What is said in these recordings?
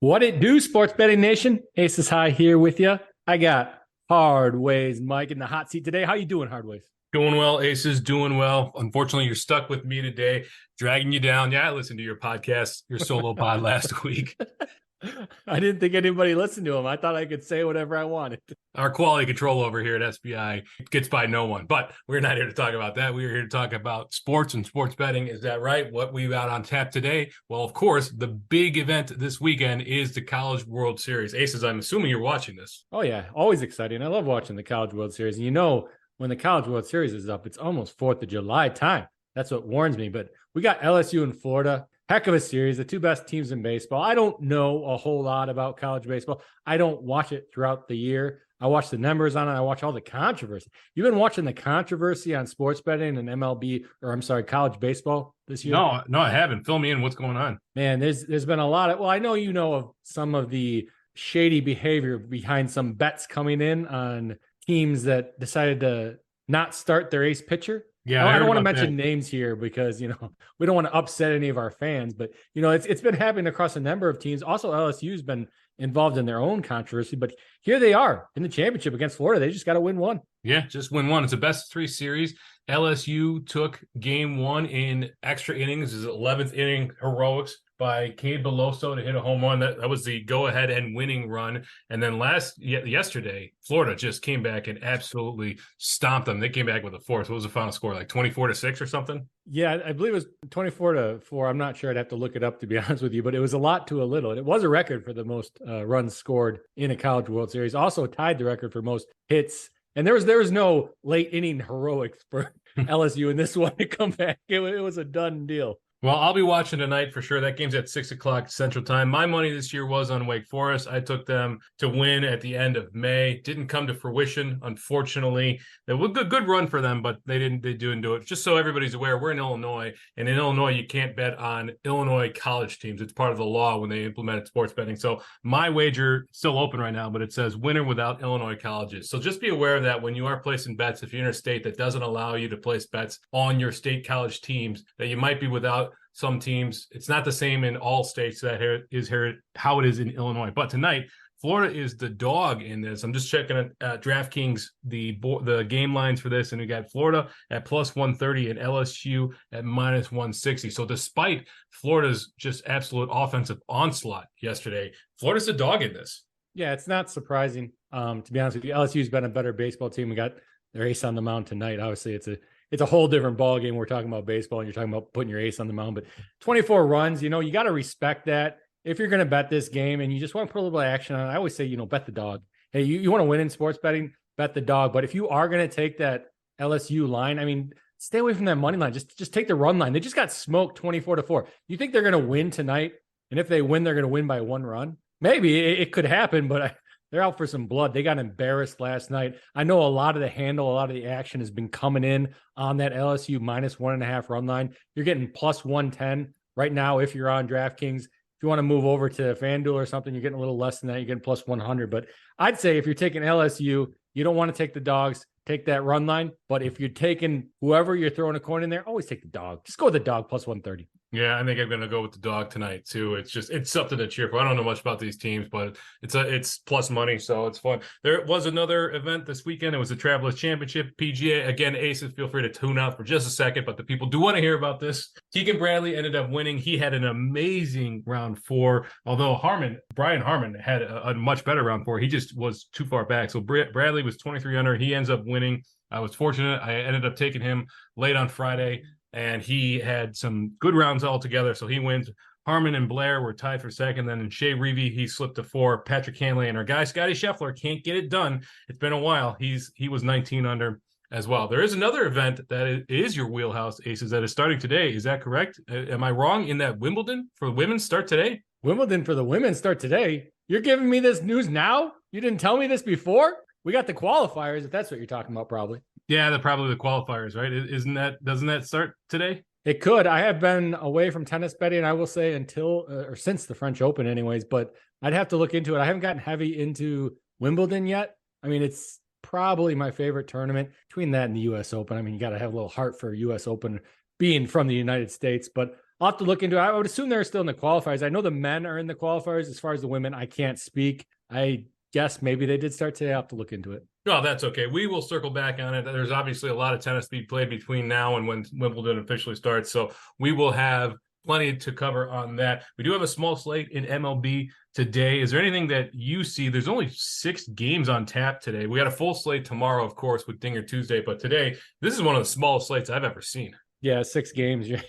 What it do, sports betting nation? Aces High here with you. I got Hardways Mike in the hot seat today. How you doing, Hardways? Doing well, Aces, doing well. Unfortunately, you're stuck with me today, dragging you down. Yeah, I listened to your podcast, your solo pod last week. I didn't think anybody listened to him. I thought I could say whatever I wanted. Our quality control over here at SBI gets by no one, but we're not here to talk about that. We're here to talk about sports and sports betting. Is that right? What we got on tap today? Well, of course, the big event this weekend is the College World Series. Aces, I'm assuming you're watching this. Oh, yeah. Always exciting. I love watching the College World Series. And when the College World Series is up, it's almost 4th of July time. That's what warns me. But we got LSU and Florida. Heck of a series, the two best teams in baseball. I don't know a whole lot about college baseball. I don't watch it throughout the year. I watch the numbers on it. I watch all the controversy. You've been watching the controversy on sports betting and college baseball this year? No, I haven't. Fill me in. What's going on? Man, there's been a lot of, I know you know of some of the shady behavior behind some bets coming in on teams that decided to not start their ace pitcher. Yeah, I don't want to mention names here because, we don't want to upset any of our fans, but, it's been happening across a number of teams. Also, LSU's been involved in their own controversy, but here they are in the championship against Florida. They just got to win one. Yeah, just win one. It's a best of 3 series. LSU took game 1 in extra innings. His 11th inning heroics by Cade Beloso to hit a home run. That was the go-ahead and winning run. And then yesterday, Florida just came back and absolutely stomped them. They came back with a fourth. What was the final score? Like 24-6 or something? Yeah, I believe it was 24-4. I'm not sure. I'd have to look it up, to be honest with you, but it was a lot to a little. And it was a record for the most runs scored in a College World Series. Also tied the record for most hits. And there was no late inning heroics for LSU in this one to come back. It was a done deal. Well, I'll be watching tonight for sure. That game's at 6 o'clock Central Time. My money this year was on Wake Forest. I took them to win at the end of May. Didn't come to fruition, unfortunately. It was a good run for them, but they didn't do it. Just so everybody's aware, we're in Illinois, and in Illinois, you can't bet on Illinois college teams. It's part of the law when they implemented sports betting. So my wager is still open right now, but it says winner without Illinois colleges. So just be aware of that when you are placing bets. If you're in a state that doesn't allow you to place bets on your state college teams, that you might be without some teams. It's not the same in all states how it is in Illinois. But tonight, Florida is the dog in this. I'm just checking at DraftKings the game lines for this, and we got Florida at plus 130 and LSU at minus 160. So despite Florida's just absolute offensive onslaught yesterday, Florida's the dog in this. Yeah, it's not surprising. To be honest with you, LSU's been a better baseball team. We got their ace on the mound tonight. Obviously, it's a whole different ball game. We're talking about baseball and you're talking about putting your ace on the mound, but 24 runs, you got to respect that. If you're going to bet this game and you just want to put a little bit of action on it, I always say, bet the dog. Hey, you want to win in sports betting, bet the dog. But if you are going to take that LSU line, stay away from that money line. Just take the run line. They just got smoked 24-4. You think they're going to win tonight? And if they win, they're going to win by 1 run? Maybe it could happen, but they're out for some blood. They got embarrassed last night. I know a lot of the action has been coming in on that LSU minus 1.5 run line. You're getting plus 110 right now if you're on DraftKings. If you want to move over to FanDuel or something, you're getting a little less than that. You're getting plus 100. But I'd say if you're taking LSU, you don't want to take the dogs, take that run line. But if you're taking whoever you're throwing a coin in there, always take the dog. Just go with the dog plus 130. Yeah, I think I'm going to go with the dog tonight too. It's something to cheer for. I don't know much about these teams, but it's plus money, so it's fun. There was another event this weekend. It was the Travelers Championship, PGA. Again, Aces, feel free to tune out for just a second, but the people do want to hear about this. Keegan Bradley ended up winning. He had an amazing round 4, although Brian Harmon had a much better round 4. He just was too far back. So Bradley was 23 under. He ends up winning. I was fortunate. I ended up taking him late on Friday, and he had some good rounds altogether, so he wins. Harmon and Blair were tied for second. Then in Shea Reevy, he slipped to 4. Patrick Hanley and our guy, Scotty Scheffler, can't get it done. It's been a while. He was 19 under as well. There is another event that is your wheelhouse, Aces, that is starting today. Is that correct? Am I wrong in that Wimbledon for women start today? Wimbledon for the women start today? You're giving me this news now? You didn't tell me this before? We got the qualifiers, if that's what you're talking about, probably. Yeah, probably the qualifiers, right? Doesn't that start today? It could. I have been away from tennis betting, I will say, since the French Open anyways, but I'd have to look into it. I haven't gotten heavy into Wimbledon yet. It's probably my favorite tournament between that and the U.S. Open. You got to have a little heart for U.S. Open being from the United States, but I'll have to look into it. I would assume they're still in the qualifiers. I know the men are in the qualifiers. As far as the women, I can't speak. I guess maybe they did start today. I'll have to look into it. No, that's okay. We will circle back on it. There's obviously a lot of tennis to be played between now and when Wimbledon officially starts. So we will have plenty to cover on that. We do have a small slate in MLB today. Is there anything that you see? There's only 6 games on tap today. We got a full slate tomorrow, of course, with Dinger Tuesday. But today, this is one of the smallest slates I've ever seen. Yeah, 6 games. You're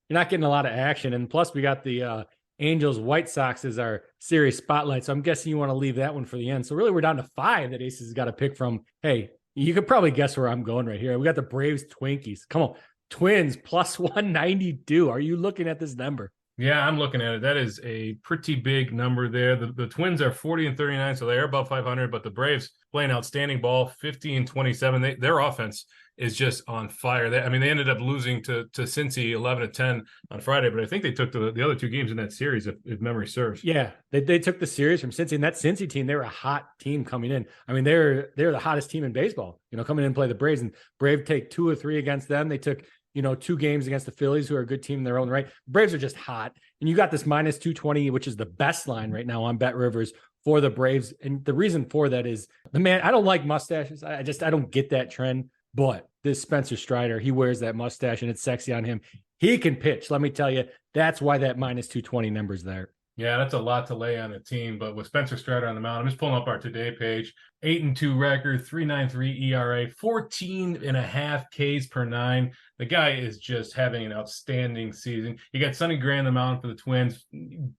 not getting a lot of action. And plus, we got the Angels White Sox as our series spotlight. So I'm guessing you want to leave that one for the end. So really, we're down to 5 that Aces has got to pick from. Hey, you could probably guess where I'm going right here. We got the Braves Twinkies. Come on. Twins plus 192. Are you looking at this number? Yeah, I'm looking at it. That is a pretty big number there. The Twins are 40-39, so they're above 500, but the Braves playing outstanding ball, 50-27. Their offense is just on fire. They ended up losing to Cincy 11-10 on Friday, but I think they took the other 2 games in that series, if memory serves. Yeah, they took the series from Cincy, and that Cincy team, they were a hot team coming in. I mean, they're the hottest team in baseball, coming in and play the Braves, and Braves take 2 or 3 against them. They took 2 games against the Phillies, who are a good team in their own right. Braves are just hot. And you got this minus 220, which is the best line right now on Bet Rivers for the Braves. And the reason for that is the man, I don't like mustaches. I don't get that trend, but this Spencer Strider, he wears that mustache and it's sexy on him. He can pitch. Let me tell you, that's why that minus 220 number's there. Yeah, that's a lot to lay on a team, but with Spencer Strider on the mound, I'm just pulling up our today page. 8-2 record, 3.93 ERA, 14.5 Ks per 9. The guy is just having an outstanding season. You got Sonny Gray on the mound for the Twins.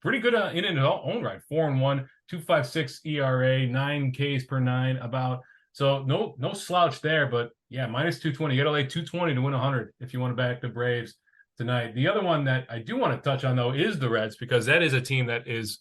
Pretty good in his own right. 4-1, 2.56 ERA, 9 Ks per 9 about. So no slouch there, but yeah, minus 220. You got to lay 220 to win 100 if you want to back the Braves tonight. The other one that I do want to touch on, though, is the Reds, because that is a team that is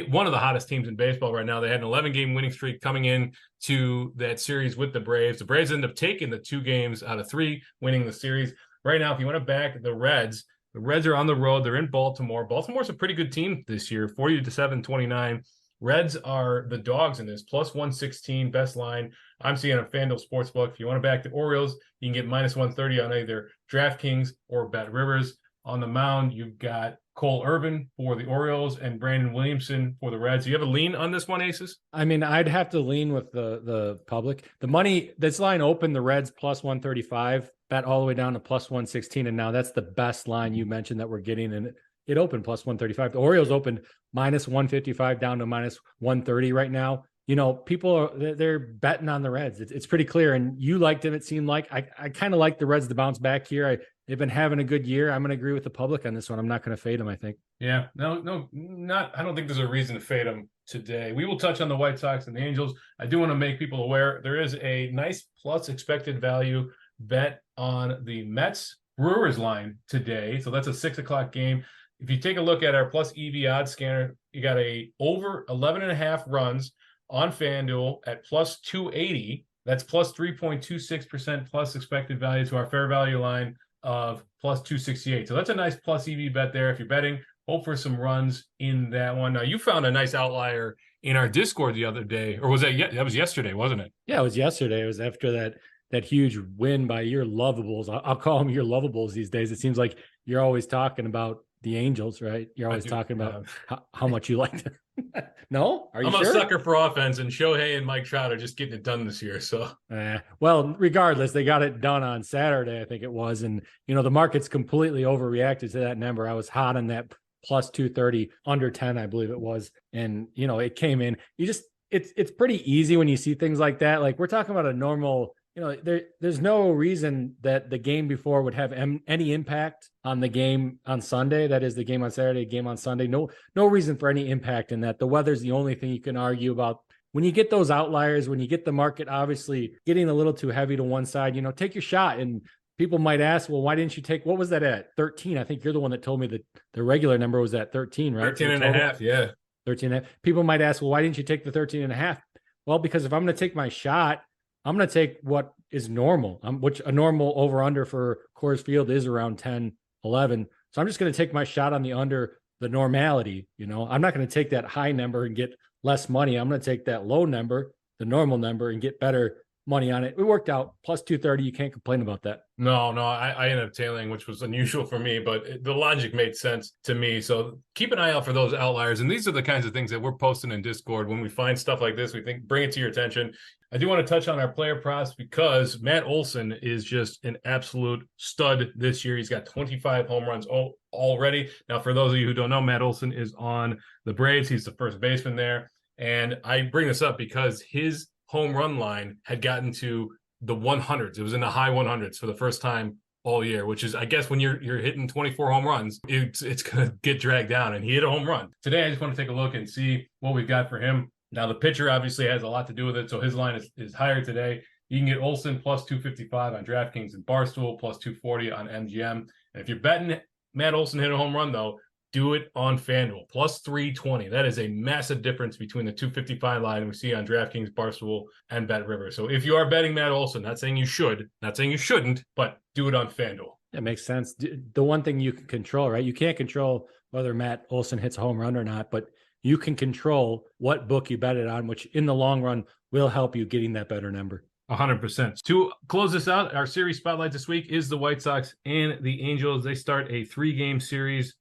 one of the hottest teams in baseball right now. They had an 11-game winning streak coming in to that series with the Braves. The Braves ended up taking the 2 games out of 3, winning the series. Right now, if you want to back the Reds are on the road. They're in Baltimore. Baltimore's a pretty good team this year, 40-7-29. Reds are the dogs in this, plus 116, best line. I'm seeing a FanDuel Sportsbook. If you want to back the Orioles, you can get minus 130 on either DraftKings or Bet Rivers. On the mound, you've got Cole Irvin for the Orioles and Brandon Williamson for the Reds. Do you have a lean on this one, Aces? I mean, I'd have to lean with the public. The money, this line opened the Reds plus 135, bet all the way down to plus 116, and now that's the best line you mentioned that we're getting, and it opened plus 135. The Orioles opened minus 155 down to minus 130 right now. People they're betting on the Reds. It's pretty clear. And you liked them, it seemed like. I kind of like the Reds to bounce back here. They've been having a good year. I'm going to agree with the public on this one. I'm not going to fade them, I think. Yeah, no, not. I don't think there's a reason to fade them today. We will touch on the White Sox and the Angels. I do want to make people aware there is a nice plus expected value bet on the Mets Brewers line today. So that's a 6:00 game. If you take a look at our plus EV odds scanner, you got a over 11.5 runs on FanDuel at plus 280. That's plus 3.26% plus expected value to our fair value line of plus 268. So that's a nice plus EV bet there. If you're betting, hope for some runs in that one. Now, you found a nice outlier in our Discord the other day, or was that was yesterday, wasn't it? Yeah, it was yesterday. It was after that huge win by your lovables. I'll call them your lovables these days. It seems like you're always talking about the Angels, right? You're always talking about how much you like them. No? Are you I'm sure? a sucker for offense, and Shohei and Mike Trout are just getting it done this year. So, well, regardless, they got it done on Saturday, I think it was. And, the market's completely overreacted to that number. I was hot on that plus 230, under 10, I believe it was. And, it came in. It's pretty easy when you see things like that. Like, we're talking about a normal, there's no reason that the game before would have any impact on the game on Sunday. That is the game on Saturday, game on Sunday. No reason for any impact in that. The weather's the only thing you can argue about. When you get those outliers, when you get the market obviously getting a little too heavy to one side, take your shot. And people might ask, well, why didn't you take, what was that at 13? I think you're the one that told me that the regular number was at 13, right? 13.5. Yeah. 13.5. People might ask, well, why didn't you take the 13.5? Well, because if I'm going to take my shot, I'm going to take what is normal, which a normal over under for Coors Field is around 10, 11. So I'm just going to take my shot on the under the normality. I'm not going to take that high number and get less money. I'm going to take that low number, the normal number, and get better money on it. It worked out. Plus 230. You can't complain about that. No, I ended up tailing, which was unusual for me, but the logic made sense to me. So keep an eye out for those outliers. And these are the kinds of things that we're posting in Discord. When we find stuff like this, we think bring it to your attention. I do want to touch on our player props because Matt Olson is just an absolute stud this year. He's got 25 home runs already. Now, for those of you who don't know, Matt Olson is on the Braves. He's the first baseman there. And I bring this up because his home run line had gotten to the 100s. It was in the high 100s for the first time all year, which is, I guess, when you're hitting 24 home runs, it's going to get dragged down, and he hit a home run. Today, I just want to take a look and see what we've got for him. Now, the pitcher obviously has a lot to do with it, so his line is higher today. You can get Olson plus 255 on DraftKings and Barstool, plus 240 on MGM. And if you're betting Matt Olson hit a home run, though, do it on FanDuel, plus 320. That is a massive difference between the 255 line we see on DraftKings, Barstool, and BetRivers. So if you are betting Matt Olson, not saying you should, not saying you shouldn't, but do it on FanDuel. That makes sense. The one thing you can control, right? You can't control whether Matt Olson hits a home run or not, but you can control what book you bet it on, which in the long run will help you getting that better number. 100%. To close this out, our series spotlight this week is the White Sox and the Angels. They start a 4-game series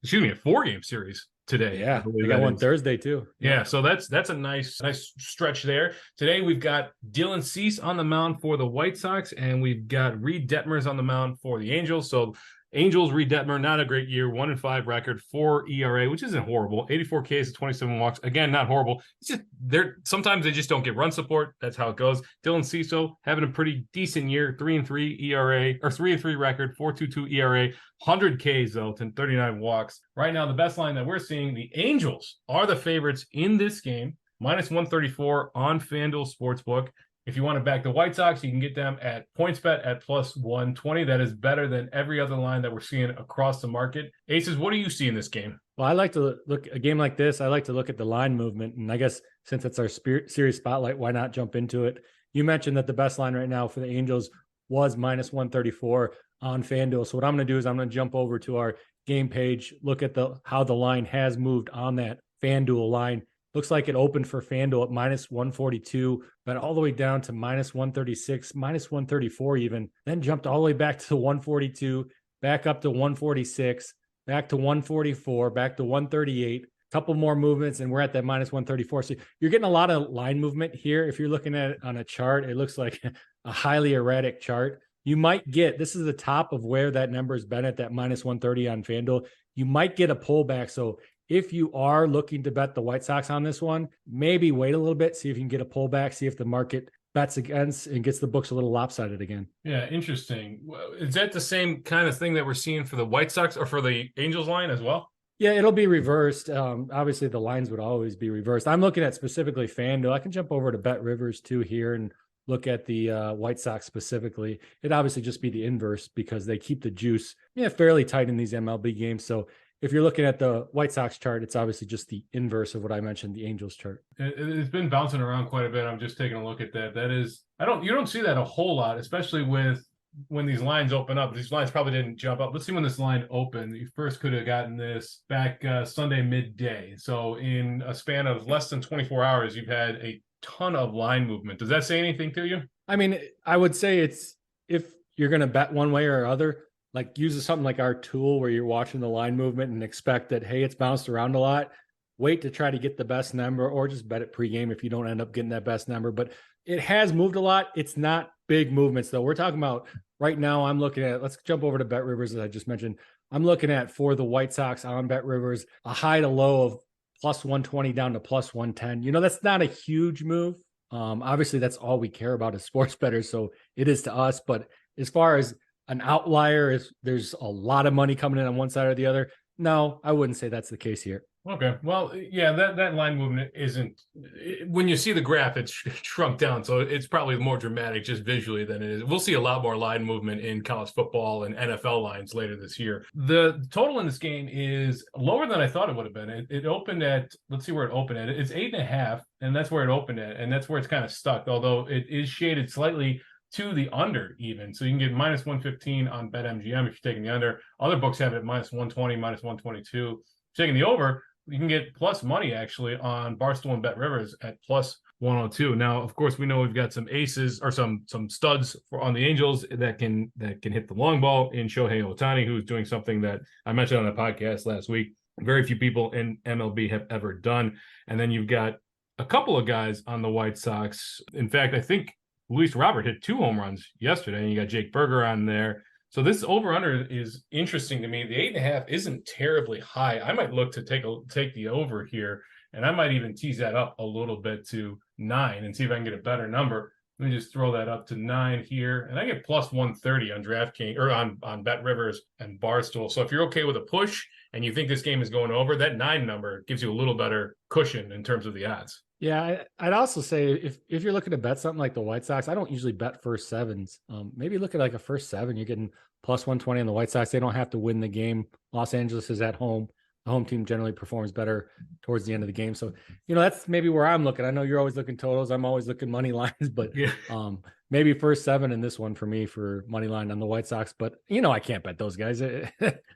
today. Yeah, we got one Thursday too. Yeah, so that's a nice stretch there. Today we've got Dylan Cease on the mound for the White Sox, and we've got Reed Detmers on the mound for the Angels. So Angels, Reed Detmer, not a great year, 1-5 record, 4 ERA, which isn't horrible. 84 Ks to 27 walks. Again, not horrible. It's just sometimes they just don't get run support. That's how it goes. Dylan Cease having a pretty decent year, 3-3 ERA, or 3-3 record, 4.22 ERA, 100 Ks though, to 39 walks. Right now, the best line that we're seeing, the Angels are the favorites in this game, minus 134 on FanDuel Sportsbook. If you want to back the White Sox, you can get them at PointsBet at plus 120. That is better than every other line that we're seeing across the market. Aces, what do you see in this game? Well, I like to look a game like this. I like to look at the line movement. And I guess since it's our series spotlight, why not jump into it? You mentioned that the best line right now for the Angels was minus 134 on FanDuel. So what I'm going to do is I'm going to jump over to our game page, look at how the line has moved on that FanDuel line. Looks like it opened for FanDuel at minus 142, but all the way down to minus 136, minus 134 even, then jumped all the way back to 142, back up to 146, back to 144, back to 138, couple more movements, and we're at that minus 134. So you're getting a lot of line movement here. If you're looking at it on a chart, it looks like a highly erratic chart. You might get, this is the top of where that number has been at that minus 130 on FanDuel. You might get a pullback. So if you are looking to bet the White Sox on this one, maybe wait a little bit, see if you can get a pullback, see if the market bets against and gets the books a little lopsided again. Yeah, interesting. Is that the same kind of thing that we're seeing for the White Sox or for the Angels line as well? Yeah, it'll be reversed. Obviously, the lines would always be reversed. I'm looking at specifically FanDuel. I can jump over to BetRivers too here and look at the White Sox specifically. It'd obviously just be the inverse because they keep the juice fairly tight in these MLB games. So if you're looking at the White Sox chart, it's obviously just the inverse of what I mentioned, the Angels chart. It's been bouncing around quite a bit. I'm just taking a look at that. That is, you don't see that a whole lot, especially when these lines open up. These lines probably didn't jump up. Let's see when this line opened. You first could have gotten this back Sunday midday. So in a span of less than 24 hours, you've had a ton of line movement. Does that say anything to you? I mean, I would say it's, if you're going to bet one way or other, like use something like our tool where you're watching the line movement and expect that, hey, it's bounced around a lot. Wait to try to get the best number, or just bet it pregame if you don't end up getting that best number. But it has moved a lot. It's not big movements though. We're talking about right now, I'm looking at, let's jump over to BetRivers, as I just mentioned. I'm looking at, for the White Sox on BetRivers, a high to low of plus 120 down to plus 110. That's not a huge move. Obviously that's all we care about as sports bettors. So it is to us, but as far as an outlier, is there's a lot of money coming in on one side or the other. No, I wouldn't say that's the case here. Okay. Well, yeah, that line movement isn't, when you see the graph, it's shrunk down. So it's probably more dramatic just visually than it is. We'll see a lot more line movement in college football and NFL lines later this year. The total in this game is lower than I thought it would have been. It opened at, let's see where it opened at. It's 8.5, and that's where it opened at. And that's where it's kind of stuck, although it is shaded slightly to the under even. So you can get minus 115 on BetMGM if you're taking the under. Other books have it at minus 120, minus 122. If you're taking the over, you can get plus money actually on Barstool and BetRivers at plus 102. Now, of course, we know we've got some aces or some studs on the Angels that can hit the long ball in Shohei Ohtani, who's doing something that I mentioned on the podcast last week. Very few people in MLB have ever done. And then you've got a couple of guys on the White Sox. In fact, I think Luis Robert hit 2 home runs yesterday, and you got Jake Berger on there. So this over-under is interesting to me. The 8.5 isn't terribly high. I might look to take the over here, and I might even tease that up a little bit to 9 and see if I can get a better number. Let me just throw that up to 9 here, and I get plus 130 on DraftKings or on Bet Rivers and Barstool. So if you're okay with a push and you think this game is going over, that 9 number gives you a little better cushion in terms of the odds. Yeah, I'd also say if you're looking to bet something like the White Sox, I don't usually bet first sevens. Maybe look at like a first 7. You're getting plus 120 on the White Sox. They don't have to win the game. Los Angeles is at home. The home team generally performs better towards the end of the game. So, that's maybe where I'm looking. I know you're always looking totals. I'm always looking money lines, but yeah. Maybe first 7 in this one for me for money line on the White Sox. But, I can't bet those guys. The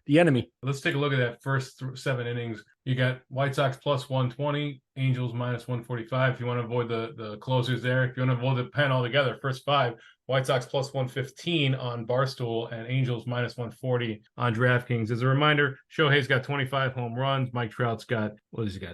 enemy. Let's take a look at that first 7 innings. You got White Sox plus 120, Angels minus 145. If you want to avoid the closers there, if you want to avoid the pen altogether, first 5, White Sox plus 115 on Barstool and Angels minus 140 on DraftKings. As a reminder, Shohei's got 25 home runs. Mike Trout's got,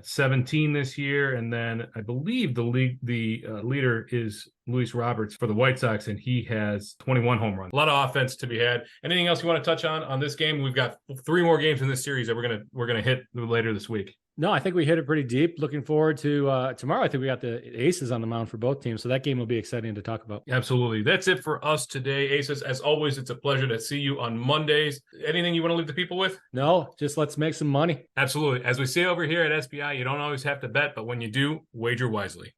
17 this year. And then I believe the leader is Luis Roberts for the White Sox, and he has 21 home runs. A lot of offense to be had. Anything else you want to touch on this game? We've got 3 more games in this series that we're gonna hit later this week. No, I think we hit it pretty deep. Looking forward to tomorrow. I think we got the Aces on the mound for both teams, so that game will be exciting to talk about. Absolutely. That's it for us today, Aces. As always, it's a pleasure to see you on Mondays. Anything you want to leave the people with? No, just let's make some money. Absolutely. As we say over here at SBI, you don't always have to bet, but when you do, wager wisely.